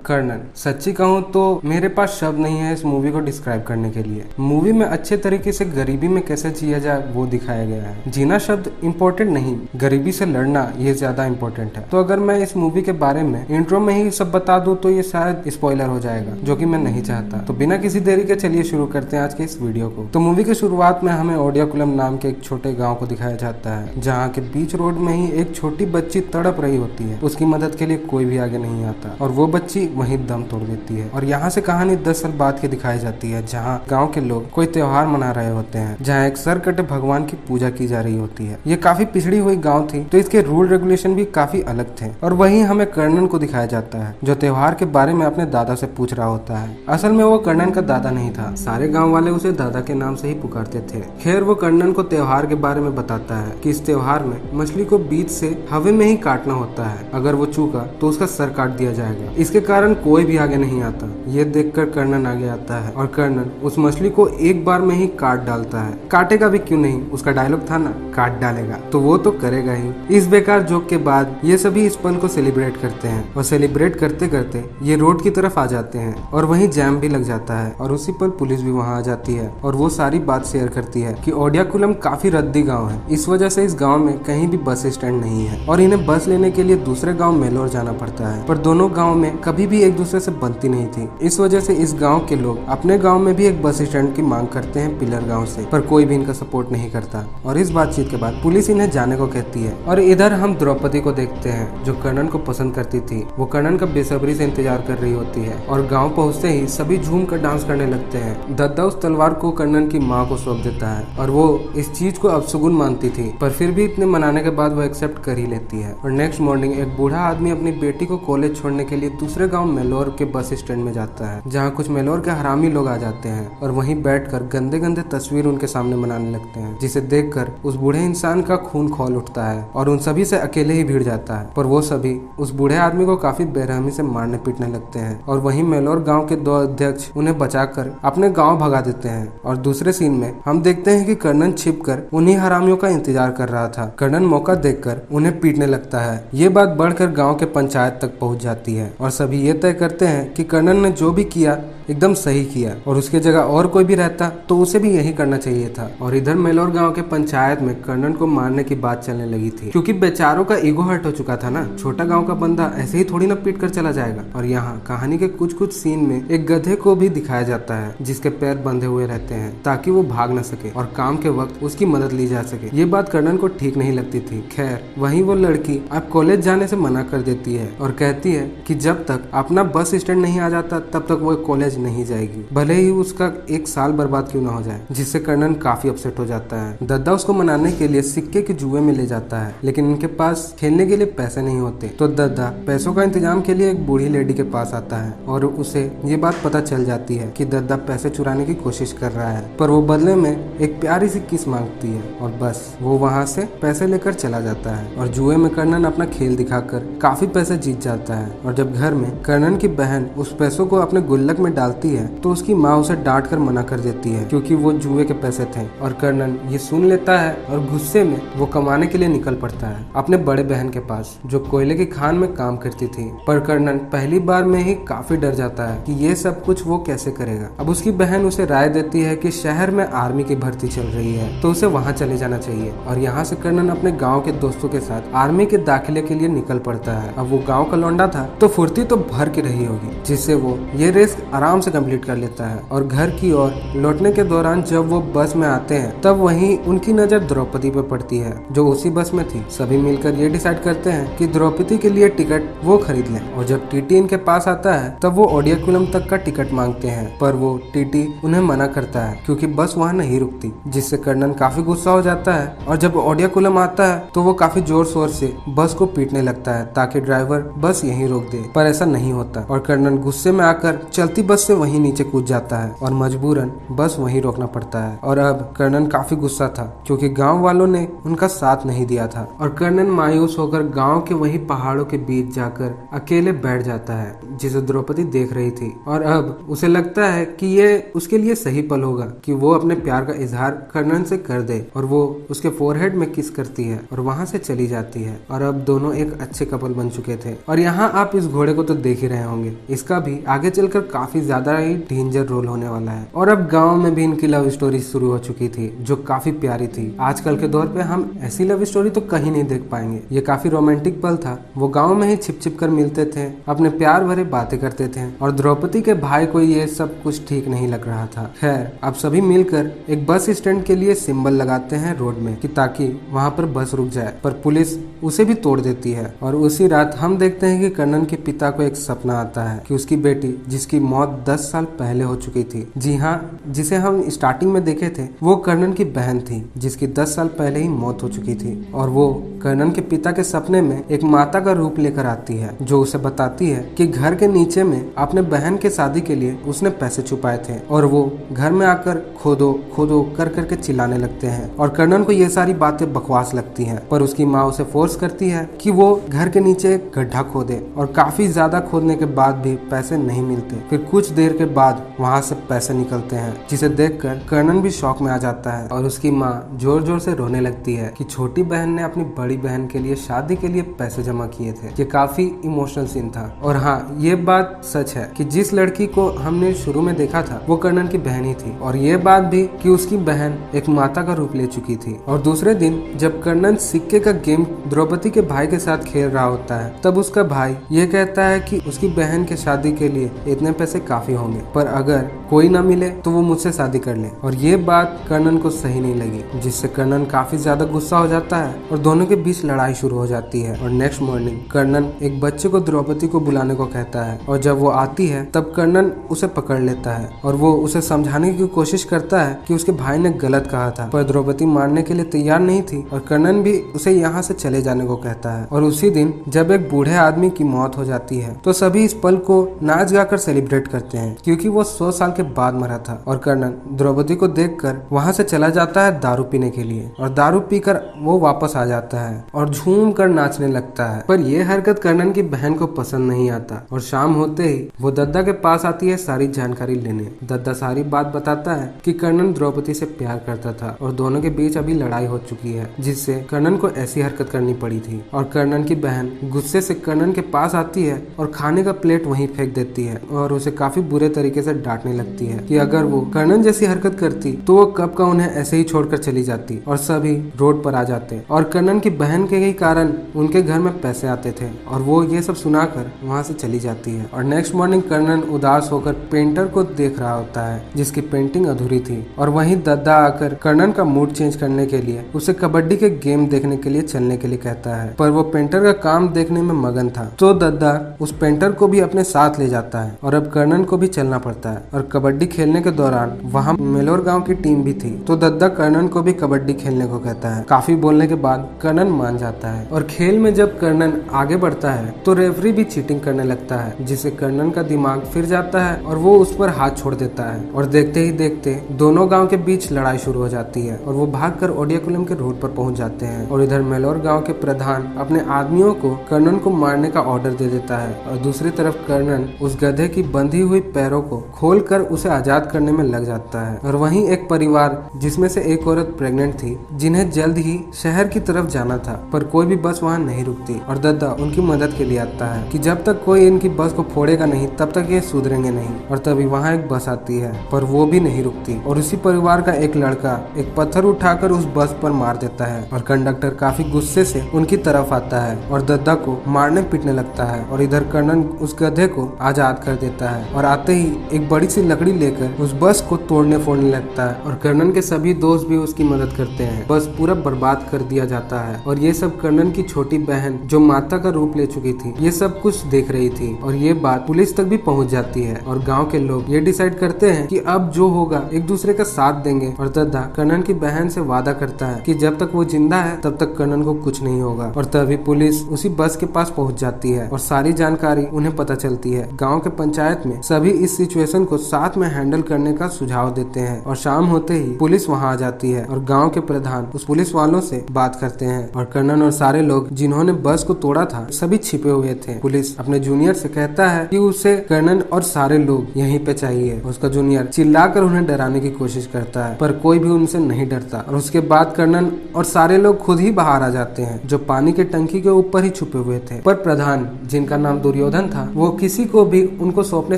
कर्णन। सच्ची कहूँ तो मेरे पास शब्द नहीं है इस मूवी को डिस्क्राइब करने के लिए। मूवी में अच्छे तरीके से गरीबी में कैसे जिया जाए वो दिखाया गया है। जीना शब्द इम्पोर्टेंट नहीं, गरीबी से लड़ना ये ज्यादा इम्पोर्टेंट है। तो अगर मैं इस मूवी के बारे में इंट्रो में ही सब बता दूं तो ये शायद स्पॉइलर हो जाएगा, जो कि मैं नहीं चाहता। तो बिना किसी देरी के चलिए शुरू करते हैं आज के इस वीडियो को। तो मूवी की शुरुआत में हमें ओडियाकुलम नाम के एक छोटे गाँव को दिखाया जाता है, जहाँ के बीच रोड में ही एक छोटी बच्ची तड़प रही होती है। उसकी मदद के लिए कोई भी आगे नहीं आता और वो बच्ची वहीं दम तोड़ देती है। और यहाँ से कहानी 10 साल बाद की दिखाई जाती है, जहाँ गांव के लोग कोई त्योहार मना रहे होते हैं, जहाँ एक सर कटे भगवान की पूजा की जा रही होती है। ये काफी पिछड़ी हुई गांव थी, तो इसके रूल रेगुलेशन भी काफी अलग थे। और वहीं हमें कर्णन को दिखाया जाता है, जो त्योहार के बारे में अपने दादा से पूछ रहा होता है। असल में वो कर्णन का दादा नहीं था, सारे गाँव वाले उसे दादा के नाम से ही पुकारते थे। खैर वो कर्णन को त्योहार के बारे में बताता है कि इस त्योहार में मछली को बीच से हवा में ही काटना होता है। अगर वो चूका तो उसका सर काट दिया जाएगा। इसके कारण कोई भी आगे नहीं आता। ये देखकर कर्णन आगे आता है और कर्णन उस मछली को एक बार में ही काट डालता है। काटेगा भी क्यों नहीं, उसका डायलॉग था ना, काट डालेगा, तो वो तो करेगा ही। इस बेकार जोक के बाद ये सभी इस पल को सेलिब्रेट करते हैं और सेलिब्रेट करते करते ये रोड की तरफ आ जाते हैं और वहीं जैम भी लग जाता है और उसी पर पुलिस भी वहाँ आ जाती है और वो सारी बात शेयर करती है कि ओडियाकुलम काफी रद्दी गाँव है, इस वजह से इस गाँव में कहीं भी बस स्टैंड नहीं है और इन्हें बस लेने के लिए दूसरे गांव मेलोर जाना पड़ता है। पर दोनों गांव में कभी भी एक दूसरे से बनती नहीं थी। इस वजह से इस गांव के लोग अपने गांव में भी एक बस स्टैंड की मांग करते हैं पिलर गांव से, पर कोई भी इनका सपोर्ट नहीं करता। और इस बातचीत के बाद पुलिस इन्हें जाने को कहती है। और इधर हम द्रौपदी को देखते हैं, जो कर्णन को पसंद करती थी। वो कर्णन का बेसब्री से इंतजार कर रही होती है और गाँव पहुँचते ही सभी झूम कर डांस करने लगते हैं। दद्दा उस तलवार को कर्णन की माँ को सौंप देता है और वो इस चीज को अपशगुन मानती थी, पर फिर भी इतने मनाने के बाद वो एक्सेप्ट कर ही लेती है। और नेक्स्ट मॉर्निंग एक बूढ़ा आदमी अपनी बेटी को कॉलेज छोड़ने के लिए दूसरे गांव मेलोर के बस स्टैंड में जाता है, जहां कुछ मेलोर के हरामी लोग आ जाते हैं और वहीं बैठकर गंदे गंदे तस्वीर उनके सामने बनाने लगते हैं, जिसे देखकर उस बूढ़े इंसान का खून खौल उठता है और उन सभी से अकेले ही भिड़ जाता है। पर वो सभी उस बूढ़े आदमी को काफी बेरहमी से मारने पीटने लगते हैं और वहीं मेलोर गाँव के 2 अध्यक्ष उन्हें बचाकर अपने गाँव भगा देते हैं। और दूसरे सीन में हम देखते हैं कि कर्णन छिपकर उन्हीं हरामियों का इंतजार कर रहा था। कर्णन मौका देखकर उन्हें पीटने लगता है। ये बात बढ़कर गांव के पंचायत तक पहुंच जाती है और सभी ये तय करते हैं कि कर्णन ने जो भी किया एकदम सही किया और उसके जगह और कोई भी रहता तो उसे भी यही करना चाहिए था। और इधर मेलोर गांव के पंचायत में कर्णन को मारने की बात चलने लगी थी, क्योंकि बेचारों का ईगो हर्ट हो चुका था ना। छोटा गांव का बंदा ऐसे ही थोड़ी ना पीट कर चला जाएगा। और यहाँ कहानी के कुछ सीन में एक गधे को भी दिखाया जाता है, जिसके पैर बंधे हुए रहते हैं ताकि वो भाग न सके और काम के वक्त उसकी मदद ली जा सके। ये बात कर्णन को ठीक नहीं लगती थी। खैर वहीं वो लड़की अब कॉलेज जाने से मना कर देती है और कहती है कि जब तक अपना बस स्टैंड नहीं आ जाता तब तक वो कॉलेज नहीं जाएगी, भले ही उसका 1 साल बर्बाद क्यों ना हो जाए, जिससे कर्णन काफी अपसेट हो जाता है। दद्दा उसको मनाने के लिए सिक्के के जुए में ले जाता है, लेकिन इनके पास खेलने के लिए पैसे नहीं होते। तो दद्दा पैसों का इंतजाम के लिए एक बूढ़ी लेडी के पास आता है और उसे ये बात पता चल जाती है कि दद्दा पैसे चुराने की कोशिश कर रहा है, पर वो बदले में एक प्यारी सी किस मांगती है और बस वो वहाँ से पैसे लेकर चला जाता है। और जुए में कर्णन अपना खेल दिखाकर काफी पैसे जीत जाता है। और जब घर में कर्णन की बहन उस पैसों को अपने गुल्लक में डालती है तो उसकी माँ उसे डांट कर मना कर देती है, क्योंकि वो जुए के पैसे थे। और कर्णन ये सुन लेता है और गुस्से में वो कमाने के लिए निकल पड़ता है अपने बड़े बहन के पास, जो कोयले की खान में काम करती थी। पर कर्णन पहली बार में ही काफी डर जाता है कि ये सब कुछ वो कैसे करेगा। अब उसकी बहन उसे राय देती है कि शहर में आर्मी की भर्ती चल रही है तो उसे वहाँ चले जाना चाहिए। और यहाँ से कर्णन अपने गाँव के दोस्तों के साथ आर्मी के दाखिले के लिए निकल पड़ता है। अब वो गाँव का लौंडा था तो फुर्ती तो भर की रही होगी, जिससे वो ये रेस आराम से कंप्लीट कर लेता है। और घर की ओर लौटने के दौरान जब वो बस में आते हैं तब वहीं उनकी नजर द्रौपदी पर पड़ती है, जो उसी बस में थी। सभी मिलकर ये डिसाइड करते हैं कि द्रौपदी के लिए टिकट वो खरीद लें। और जब टीटी इनके पास आता है तब वो ओडियाकुलम तक का टिकट मांगते हैं, पर वो टीटी उन्हें मना करता है क्योंकि बस वहाँ नहीं रुकती, जिससे कर्णन काफी गुस्सा हो जाता है। और जब ओडियाकुलम आता है तो वो काफी जोर शोर से बस को पीटने लगता है ताकि ड्राइवर बस यहीं रोक दे, पर ऐसा नहीं होता और कर्णन गुस्से में आकर चलती बस से वहीं नीचे कूद जाता है और मजबूरन बस वहीं रोकना पड़ता है। और अब कर्नन काफी गुस्सा था क्योंकि गांव वालों ने उनका साथ नहीं दिया था और कर्नन मायूस होकर गांव के वही पहाड़ों के बीच जाकर अकेले बैठ जाता है, जिसे द्रौपदी देख रही थी। और अब उसे लगता है कि ये उसके लिए सही पल होगा कि वो अपने प्यार का इजहार कर्नन से कर दे, और वो उसके फोरहेड में किस करती है और वहां से चली जाती है। और अब दोनों एक अच्छे कपल बन चुके थे। और यहाँ आप इस घोड़े को तो देख ही रहे होंगे, इसका भी आगे चलकर काफी ज्यादा ही डेंजर रोल होने वाला है। और अब गांव में भी इनकी लव स्टोरी शुरू हो चुकी थी जो काफी प्यारी थी। आजकल के दौर पे हम ऐसी लव स्टोरी तो कहीं नहीं देख पाएंगे। ये काफी रोमांटिक पल था। वो गांव में ही छिप छिप कर मिलते थे, अपने प्यार भरे बातें करते थे और द्रौपदी के भाई को ये सब कुछ ठीक नहीं लग रहा था। खैर अब सभी मिलकर एक बस स्टैंड के लिए सिंबल लगाते हैं रोड में कि ताकि वहाँ पर बस रुक जाए, पर पुलिस उसे भी तोड़ देती है। और उसी रात हम देखते हैं कि कर्नन के पिता को एक सपना आता है कि उसकी बेटी जिसकी मौत 10 साल पहले हो चुकी थी, जी हाँ, जिसे हम स्टार्टिंग में देखे थे, वो कर्नन की बहन थी जिसकी 10 साल पहले ही मौत हो चुकी थी। और वो कर्नन के पिता के सपने में एक माता का रूप लेकर आती है जो उसे बताती है कि घर के नीचे में अपने बहन के शादी के लिए उसने पैसे छुपाए थे। और वो घर में आकर खोदो खोदो कर करके चिल्लाने लगते हैं। और कर्नन को ये सारी बातें बकवास लगती हैं, पर उसकी माँ उसे फोर्स करती है कि वो घर के नीचे एक गड्ढा खोदे। और काफी ज्यादा खोदने के बाद भी पैसे नहीं मिलते। फिर कुछ देर के बाद वहाँ से पैसे निकलते हैं, जिसे देखकर कर्नन भी शौक में आ जाता है और उसकी माँ जोर जोर से रोने लगती है कि छोटी बहन ने अपनी बड़ी बहन के लिए शादी के लिए पैसे जमा किए थे। ये काफी इमोशनल सीन था। और हाँ, ये बात सच है कि जिस लड़की को हमने शुरू में देखा था वो कर्नन की बहन ही थी। और ये बात भी कि उसकी बहन एक माता का रूप ले चुकी थी। और दूसरे दिन जब कर्नन सिक्के का गेम द्रौपदी के भाई के साथ खेल रहा होता है, तब उसका भाई ये कहता है कि उसकी बहन के शादी के लिए इतने पैसे काफी होंगे, पर अगर कोई ना मिले तो वो मुझसे शादी कर ले। और ये बात कर्नन को सही नहीं लगी, जिससे कर्नन काफी ज्यादा गुस्सा हो जाता है और दोनों के बीच लड़ाई शुरू हो जाती है। और नेक्स्ट मॉर्निंग कर्नन एक बच्चे को द्रौपदी को बुलाने को कहता है, और जब वो आती है तब कर्नन उसे पकड़ लेता है और वो उसे समझाने की कोशिश करता है कि उसके भाई ने गलत कहा था, पर द्रौपदी मानने के लिए तैयार नहीं थी और कर्नन भी उसे यहाँ से चले जाने को कहता है। और उसी दिन जब एक बूढ़े आदमी की मौत हो जाती है तो सभी इस पल को नाच गाकर सेलिब्रेट करते हैं, क्योंकि वो 100 साल के बाद मरा था। और कर्नन द्रौपदी को देखकर वहाँ से चला जाता है दारू पीने के लिए, और दारू पीकर वो वापस आ जाता है और झूम कर नाचने लगता है। पर यह हरकत कर्नन की बहन को पसंद नहीं आता और शाम होते ही वो दद्दा के पास आती है सारी जानकारी लेने। दद्दा सारी बात बताता है कि कर्नन द्रौपदी से प्यार करता था और दोनों के बीच अभी लड़ाई हो चुकी है, जिससे कर्नन को ऐसी हरकत करनी पड़ी थी। और कर्नन की बहन गुस्से से कर्नन के पास आती है और खाने का प्लेट वहीं फेंक देती है और उसे काफी बुरे तरीके से डांटने लगती है कि अगर वो कर्नन जैसी हरकत करती तो वो कब का उन्हें ऐसे ही छोड़कर चली जाती। और सभी रोड पर आ जाते और कर्नन की बहन के ही कारण उनके घर में पैसे आते थे और वो ये सब सुनाकर वहाँ से चली जाती है। और नेक्स्ट मॉर्निंग कर्नन उदास होकर पेंटर को देख रहा होता है जिसकी पेंटिंग अधूरी थी। और वहीं दद्दा आकर कर्नन का मूड चेंज करने के लिए उसे कबड्डी के गेम देखने के लिए चलने के लिए कहता है, पर वो पेंटर का काम देखने में मगन था। तो दद्दा उस पेंटर को भी अपने साथ ले जाता है और अब कर्नन को भी चलना पड़ता है। और कबड्डी खेलने के दौरान वहाँ मेलोर गांव की टीम भी थी, तो दद्दा कर्नन को भी कबड्डी खेलने को कहता है। काफी बोलने के बाद कर्नन मान जाता है। और खेल में जब कर्नन आगे बढ़ता है तो रेफरी भी चीटिंग करने लगता है, जिससे कर्नन का दिमाग फिर जाता है और वो उस पर हाथ छोड़ देता है। और देखते ही देखते दोनों गांव के बीच लड़ाई शुरू हो जाती है और वो भागकर ओडियाकुलम के रोड पर पहुंच जाते हैं। और इधर मेलोर गांव के प्रधान अपने आदमियों को कर्नन को मारने का ऑर्डर दे देता है और दूसरी तरफ कर्नन उस गधे की बंधी हुई पैरों को खोलकर उसे आजाद करने में लग जाता है। और वहीं एक परिवार जिसमें से एक औरत प्रेग्नेंट थी, जिन्हें जल्द ही शहर की तरफ जाना था, पर कोई भी बस वहाँ नहीं रुकती और दद्दा उनकी मदद के लिए आता है कि जब तक कोई इनकी बस को फोड़ेगा नहीं तब तक ये सुधरेंगे नहीं। और तभी वहाँ एक बस आती है, पर वो भी नहीं रुकती और उसी परिवार का एक लड़का एक पत्थर उठाकर उस बस पर मार देता है। और कंडक्टर काफी गुस्से से उनकी तरफ आता है और दद्दा को मारने पीटने लगता है। और इधर कर्नन उस गधे को आजाद कर देता है और आते ही एक बड़ी सी लकड़ी लेकर उस बस को तोड़ने फोड़ने लगता है। और कर्नन के सभी दोस्त भी उसकी मदद करते हैं। बस पूरा बर्बाद कर दिया जाता है। और ये सब कर्नन की छोटी बहन जो माता का रूप ले चुकी थी ये सब कुछ देख रही थी। और ये बात पुलिस तक भी पहुंच जाती है और गांव के लोग ये डिसाइड करते हैं कि अब जो होगा एक दूसरे का साथ देंगे। और दद्दा कर्नन की बहन से वादा करता है कि जब तक वो जिंदा है तब तक कर्नन को कुछ नहीं होगा। और तभी पुलिस उसी बस के पास पहुंच जाती है और सारी जानकारी उन्हें पता चलती है। गांव के पंचायत में सभी इस सिचुएशन को साथ में हैंडल करने का सुझाव देते हैं और शाम होते ही पुलिस वहां आ जाती है और गांव के प्रधान उस पुलिस वालों से बात करते हैं और कर्नन और सारे लोग जिन्होंने बस को तोड़ा था सभी छिपे हुए थे। पुलिस अपने जूनियर से कहता है कि उसे कर्नन और सारे लोग यहीं पे चाहिए। उसका जूनियर चिल्लाकर उन्हें डराने की कोशिश करता है पर कोई भी उनसे नहीं डरता और उसके बाद कर्नन और सारे लोग खुद ही बाहर आ जाते हैं जो पानी के टंकी के ऊपर ही छुपे हुए थे। पर प्रधान जिनका नाम दुर्योधन था वो किसी को भी उनको सौंपने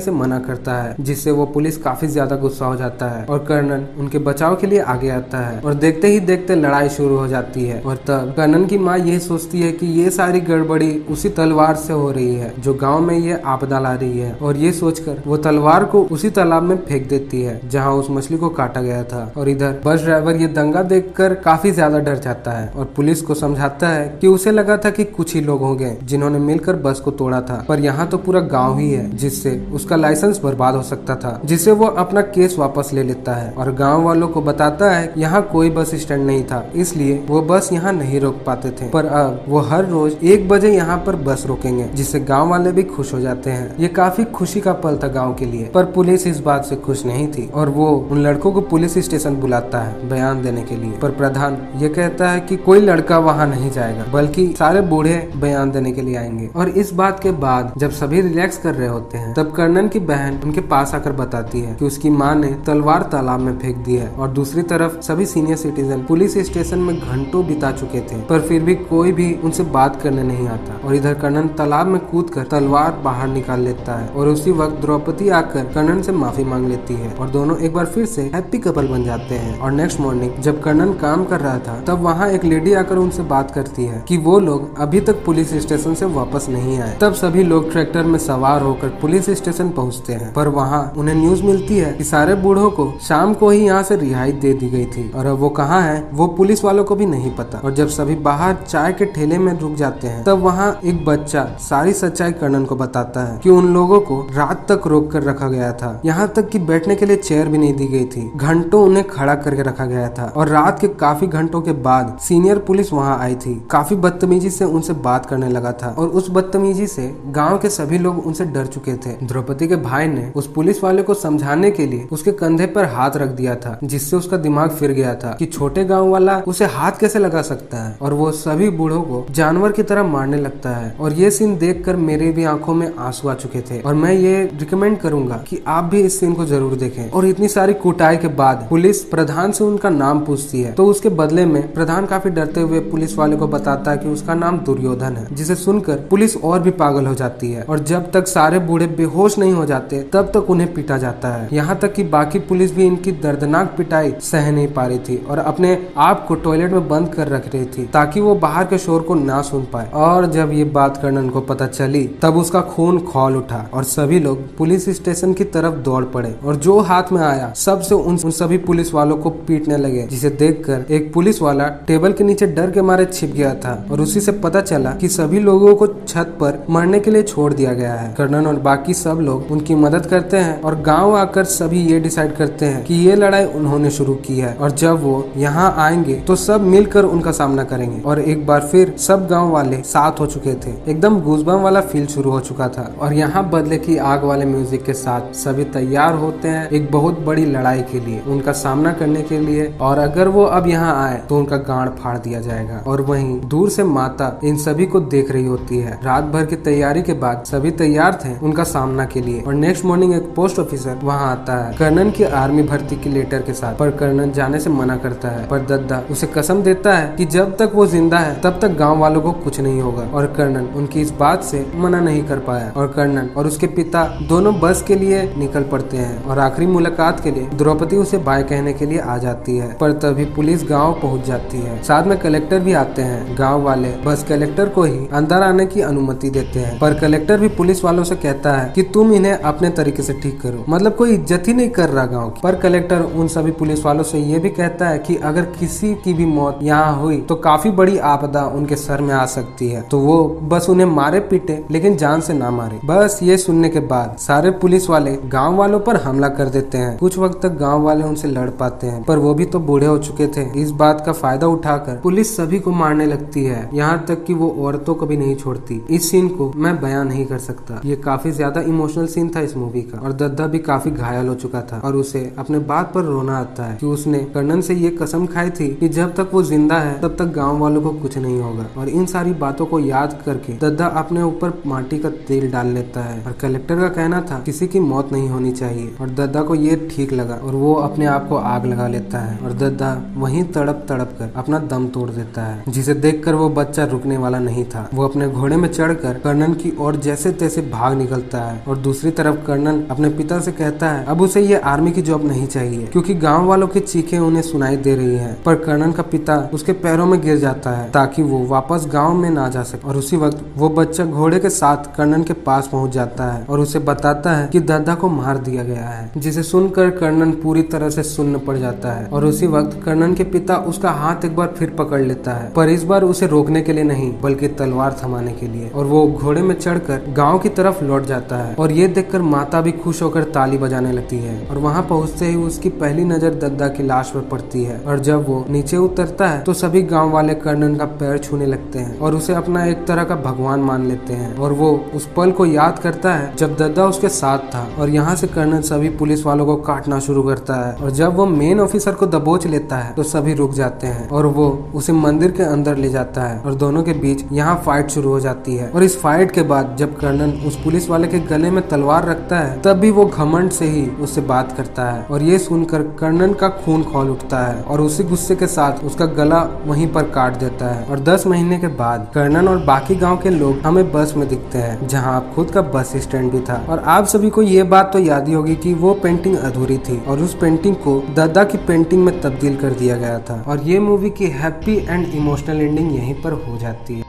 से मना करता है, जिससे वो पुलिस काफी ज्यादा गुस्सा हो जाता है और कर्नन उनके बचाव के लिए आगे आता है और देखते ही देखते लड़ाई शुरू हो जाती है। और तब कर्नन की माँ यही सोचती है कि ये सारी गड़बड़ी उसी तलवार से हो रही है जो गांव में ये आपदा ला रही है और ये सोचकर वो तलवार को उसी तालाब में फेंक देती है जहाँ उस मछली को काटा गया था। और इधर बस ड्राइवर ये दंगा देखकर काफी ज्यादा डर जाता है और पुलिस को समझाता है कि उसे लगा था कि कुछ ही लोग होंगे जिन्होंने मिलकर बस को तोड़ा था, पर यहाँ तो पूरा गाँव ही है जिससे उसका लाइसेंस बर्बाद हो सकता था, जिससे वो अपना केस वापस ले लेता है और गाँव वालों को बताता है यहाँ कोई बस स्टैंड नहीं था इसलिए वो बस यहाँ नहीं रोक पाते थे, पर अब वो हर रोज 1 बजे यहाँ पर बस रोकेंगे, जिससे गांव वाले भी खुश हो जाते हैं। ये काफी खुशी का पल था गांव के लिए, पर पुलिस इस बात से खुश नहीं थी और वो उन लड़कों को पुलिस स्टेशन बुलाता है बयान देने के लिए। पर प्रधान ये कहता है कि कोई लड़का वहाँ नहीं जाएगा बल्कि सारे बूढ़े बयान देने के लिए आएंगे। और इस बात के बाद जब सभी रिलैक्स कर रहे होते हैं तब कर्नन की बहन उनके पास आकर बताती है कि उसकी माँ ने तलवार तालाब में फेंक दी है। और दूसरी तरफ सभी सीनियर सिटीजन पुलिस स्टेशन में घंटों बिता चुके थे पर फिर भी कोई भी उनसे बात करने नहीं आता। और इधर कर्नन तालाब में कूदकर तलवार बाहर निकाल लेता है और उसी वक्त द्रौपदी आकर कर्नन से माफी मांग लेती है और दोनों एक बार फिर से हैप्पी कपल बन जाते हैं। और नेक्स्ट मॉर्निंग जब कर्नन काम कर रहा था तब वहाँ एक लेडी आकर उनसे बात करती है कि वो लोग अभी तक पुलिस स्टेशन से वापस नहीं आए। तब सभी लोग ट्रैक्टर में सवार होकर पुलिस स्टेशन पहुँचते हैं पर वहाँ उन्हें न्यूज मिलती है कि सारे बूढ़ों को शाम को ही यहाँ से रिहाई दे दी गई थी और अब वो कहाँ है वो पुलिस वालों को भी नहीं पता। और जब सभी बाहर चाय के ठेले में रुक जाते हैं तब वहाँ एक बच्चा सारी सच्चाई कर्नन को बताता है कि उन लोगों को रात तक रोक कर रखा गया था, यहाँ तक कि बैठने के लिए चेयर भी नहीं दी गई थी, घंटों उन्हें खड़ा करके रखा गया था। और रात के काफी घंटों के बाद सीनियर पुलिस वहाँ आई थी, काफी बदतमीजी से उनसे बात करने लगा था और उस बदतमीजी से गाँव के सभी लोग उनसे डर चुके थे। द्रौपदी के भाई ने उस पुलिस वाले को समझाने के लिए उसके कंधे पर हाथ रख दिया था, जिससे उसका दिमाग फिर गया था कि छोटे गांव वाला उसे हाथ कैसे लगा सकता है और वो सभी बूढ़ों को जानवर की तरह मारने लगता है। और ये सीन देखकर मेरे भी आंखों में आंसू आ चुके थे और मैं ये रिकमेंड करूंगा कि आप भी इस सीन को जरूर देखें। और इतनी सारी कुटाई के बाद पुलिस प्रधान से उनका नाम पूछती है तो उसके बदले में प्रधान काफी डरते हुए पुलिस वाले को बताता है कि उसका नाम दुर्योधन है, जिसे सुनकर पुलिस और भी पागल हो जाती है और जब तक सारे बूढ़े बेहोश नहीं हो जाते तब तक उन्हें पीटा जाता है। यहाँ तक कि बाकी पुलिस भी इनकी दर्दनाक पिटाई सह नहीं पा रही थी और अपने आप को टॉयलेट में बंद कर रख रही थी ताकि वो बाहर के शोर को ना सुन पाए। और जब ये बात कर्नन को पता चली तब उसका खून खौल उठा और सभी लोग पुलिस स्टेशन की तरफ दौड़ पड़े और जो हाथ में आया सबसे उन सभी पुलिस वालों को पीटने लगे, जिसे देखकर एक पुलिस वाला टेबल के नीचे डर के मारे छिप गया था और उसी से पता चला कि सभी लोगों को छत पर मरने के लिए छोड़ दिया गया है। कर्नन और बाकी सब लोग उनकी मदद करते हैं और गाँव आकर सभी ये डिसाइड करते हैं कि ये लड़ाई उन्होंने शुरू की है और जब वो यहाँ आएंगे तो सब मिलकर उनका सामना करेंगे। और एक बार फिर सब गांव वाले साथ हो चुके थे, एकदम गूज़बम्प वाला फील शुरू हो चुका था। और यहाँ बदले की आग वाले म्यूजिक के साथ सभी तैयार होते हैं एक बहुत बड़ी लड़ाई के लिए, उनका सामना करने के लिए। और अगर वो अब यहाँ आए तो उनका गांड फाड़ दिया जाएगा। और वहीं दूर से माता इन सभी को देख रही होती है। रात भर की तैयारी के बाद सभी तैयार थे उनका सामना के लिए। और नेक्स्ट मॉर्निंग एक पोस्ट ऑफिसर वहाँ आता है कर्नन की आर्मी भर्ती की लेटर के साथ, पर कर्नन जाने से मना करता है। पर दद्दा उसे कसम देता है कि जब तक वो जिंदा है तब तक गांव वालों को कुछ नहीं होगा। और कर्नन उनकी इस बात से मना नहीं कर पाया और कर्नन और उसके पिता दोनों बस के लिए निकल पड़ते हैं। और आखिरी मुलाकात के लिए द्रौपदी उसे बाय कहने के लिए आ जाती है, पर तभी पुलिस गाँव पहुँच जाती है। साथ में कलेक्टर भी आते हैं। गाँव वाले बस कलेक्टर को ही अंदर आने की अनुमति देते हैं, पर कलेक्टर भी पुलिस वालों से कहता है कि तुम इन्हें अपने तरीके से ठीक करो, मतलब कोई इज्जत ही नहीं कर रहा गाँव की। पर कलेक्टर उन सभी पुलिस वालों से ये भी कहता है कि अगर किसी की भी मौत यहाँ हुई तो काफी बड़ी आपदा उनके सर में आ सकती है, तो वो बस उन्हें मारे पीटे लेकिन जान से ना मारे। बस ये सुनने के बाद सारे पुलिस वाले गांव वालों पर हमला कर देते हैं। कुछ वक्त तक गांव वाले उनसे लड़ पाते हैं, पर वो भी तो बूढ़े हो चुके थे। इस बात का फायदा उठाकर पुलिस सभी को मारने लगती है, यहाँ तक कि वो औरतों को भी नहीं छोड़ती। इस सीन को मैं बयां नहीं कर सकता, ये काफी ज्यादा इमोशनल सीन सीन था इस मूवी का। और दद्दा भी काफी घायल हो चुका था और उसे अपने बात पर रोना आता है कि उसने कर्नन से ये कसम खाई थी कि जब तक वो जिंदा है तब तक गांव वालों को कुछ नहीं होगा। और इन सारी बातों को याद करके दद्दा अपने ऊपर माटी का तेल डाल लेता है। और कलेक्टर का कहना था किसी की मौत नहीं होनी चाहिए और दद्दा को ये ठीक लगा और वो अपने आप को आग लगा लेता है और दद्दा वहीं तड़प तड़प कर अपना दम तोड़ देता है, जिसे देखकर वो बच्चा रुकने वाला नहीं था। वो अपने घोड़े में चढ़कर कर्नन की ओर जैसे तैसे भाग निकलता है और दूसरी तरफ कर्नन अपने पिता से कहता है अब उसे ये आर्मी की जॉब नहीं चाहिए क्योंकि गांव वालों की चीखें उन्हें सुनाई दे रही है। पर कर्नन का पिता उसके पैरों में गिर जाता है ताकि वो वापस गांव में ना जा सके। और उसी वक्त वो बच्चा घोड़े के साथ कर्नन के पास पहुंच जाता है और उसे बताता है कि दद्दा को मार दिया गया है, जिसे सुनकर कर्नन पूरी तरह से सुन्न पड़ जाता है। और उसी वक्त कर्नन के पिता उसका हाथ एक बार फिर पकड़ लेता है, पर इस बार उसे रोकने के लिए नहीं बल्कि तलवार थमाने के लिए। और वो घोड़े में चढ़कर गांव की तरफ लौट जाता है और ये देखकर माता भी खुश होकर ताली बजाने लगती है। और वहां पहुंचते ही उसकी पहली नजर दद्दा की लाश पर पड़ती है और जब वो नीचे उतरता है तो सभी गांव वाले कर्नन का पैर छूने लगते हैं और उसे अपना एक तरह का भगवान मान लेते हैं। और वो उस पल को याद करता है जब दद्दा उसके साथ था। और यहाँ से कर्नन सभी पुलिस वालों को काटना शुरू करता है और जब वो मेन ऑफिसर को दबोच लेता है तो सभी रुक जाते हैं और वो उसे मंदिर के अंदर ले जाता है और दोनों के बीच यहाँ फाइट शुरू हो जाती है। और इस फाइट के बाद जब कर्नन उस पुलिस वाले के गले में तलवार रखता है तब भी वो घमंड से ही उससे बात करता है। और ये सुनकर कर्नन का खून खौल उठता है और उसी गुस्से के साथ उसका गला वहीं पर काट देता है। और 10 महीने के बाद कर्नन और बाकी गांव के लोग हमें बस में दिखते हैं जहां अब खुद का बस स्टैंड भी था। और आप सभी को ये बात तो याद ही होगी कि वो पेंटिंग अधूरी थी और उस पेंटिंग को दद्दा की पेंटिंग में तब्दील कर दिया गया था। और ये मूवी की हैप्पी एंड इमोशनल एंडिंग यहीं पर हो जाती है।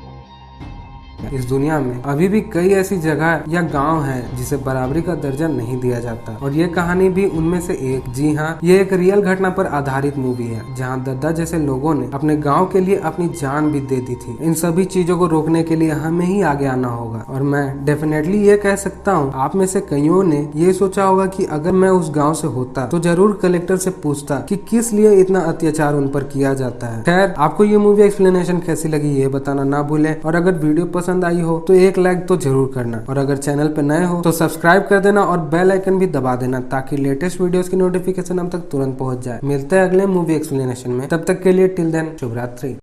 इस दुनिया में अभी भी कई ऐसी जगह या गांव हैं जिसे बराबरी का दर्जा नहीं दिया जाता और ये कहानी भी उनमें से एक। जी हाँ, ये एक रियल घटना पर आधारित मूवी है जहां दद्दा जैसे लोगों ने अपने गांव के लिए अपनी जान भी दे दी थी। इन सभी चीजों को रोकने के लिए हमें ही आगे आना होगा। और मैं डेफिनेटली ये कह सकता हूँ आप में से कईयों ने ये सोचा होगा कि अगर मैं उस गाँव से होता तो जरूर कलेक्टर से पूछता कि किस लिए इतना अत्याचार उन पर किया जाता है। खैर, आपको ये मूवी एक्सप्लेनेशन कैसी लगी ये बताना ना भूले और अगर वीडियो पसंद आई हो तो एक लाइक तो जरूर करना और अगर चैनल पे नए हो तो सब्सक्राइब कर देना और बेल आइकन भी दबा देना ताकि लेटेस्ट वीडियोस की नोटिफिकेशन हम तक तुरंत पहुंच जाए। मिलते हैं अगले मूवी एक्सप्लेनेशन में, तब तक के लिए टिल देन शुभ रात्रि।